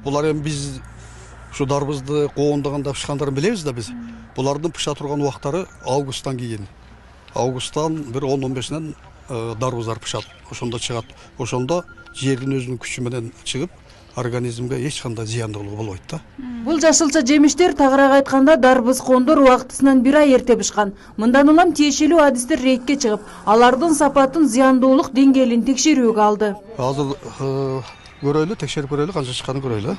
Булар эми биз ушу дарбызды коондаганда пышкандарын билебиз да биз. Булардын пыша турган убактары августтан кийин. Августтан бир 10-15-нен дарбыздар пышат. Ошондо чыгат. Ошондо жердин өзүнүн күчү менен чыгып, организмге эч кандай зыяндуулугу болбойт да. Бул жашылча жемиштер тагыраак айтканда дарбыз кондор убактысынан 1 ай эрте бышкан. Мындан улам тиешелүү адистер рейдке чыгып, алардын сапатын, зыяндуулук деңгээлин текшерүүгө алды. Азыр көрөйлү, текшерип көрөйлү, канча чыкканын көрөйлү.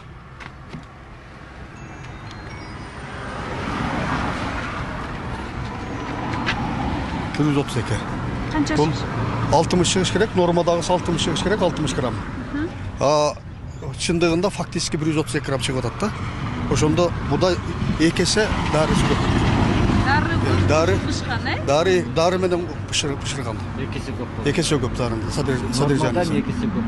Канча? 60 чыгыш керек, нормадагысы 60 чыгыш керек, 60 грамм. Чындыгында фактически 132 грамм чыгып атат да. Ошондо буда экесе дарысы көп. Дары менен пышырган. Экесе көп дарынын содержаниясы.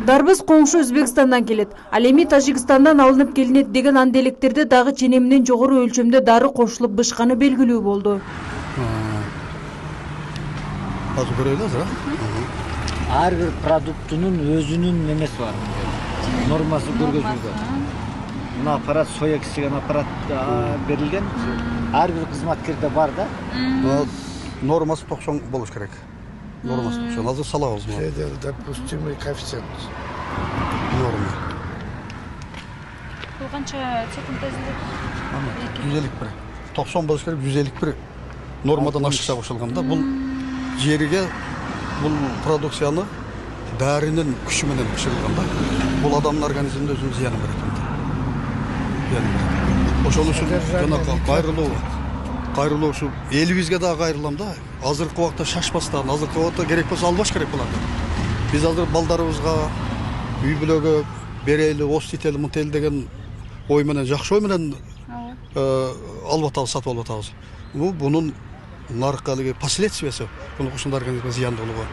Дарбыз коңшу Өзбекстандан келет. Ал эми Тажикстандан алынып келинет деген анделектерде дагы ченеминен жогору өлчөмдө дары кошулуп бышканы белгилүү болду. Азыр көрөйлү азыр. Ар бир продуктунун өзүнүн немеси бар. Нормасы көргөзүлгөн. Мына аппарат соя кисеген аппарат берилген. Ар бир кызматкерде бар да. Нормасы 90 болуш керек. Нормасы 90. Азыр салабыз мына. Допустимый коэффициент. Норма. Бул канча секунд 151. 90 болуш керек, 151 нормадан ашыкча кошулган да. Бул жерге бул продукцияны дәринин күчү менен пышырылган да. Бул адамдын организмине өзүнүн зыянын берет. Ошон үчүн жана кайрылуу ушу элибизге дагы кайрылам да. Азыркы убакта шашпастан, азыркы убакта керек болсо албаш керек болот. Биз азыр балдарыбызга үй бүлөгө берели, остители, мутели деген ой менен, жакшы ой менен алып атабыз, сатып алып атабыз. Бунун нарыкка последствиясы, бунун ушундай организмге зыяндуулугу.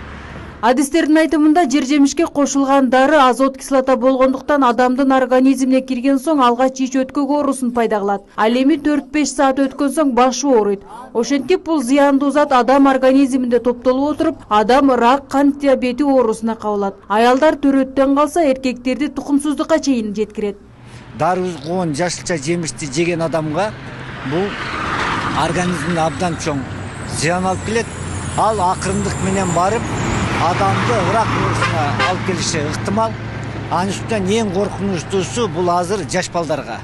Адистердин айтымында жер жемишке кошулган дары азот кислота болгондуктан адамдын организмине кирген соң алгач ич өткөгө оорусун пайда кылат. Ал эми 4-5 саат өткөн соң башы ооруйт. Ошентип бул зыяндуу зат адам организминде топтолуп отуруп, адам рак, кант диабети оорусуна кабылат. Аялдар төрөттөн калса, эркектерди тукумсуздукка чейин жеткирет. Дарбыз коон жашылча жемишти жеген адамга бул организмине абдан чоң зыян алып келет. Ал акырындык менен барып адамды ырак оорусуна алып келиши ыктымал. Анын үстүнөн эң коркунучтуусу бул азыр жаш балдарга.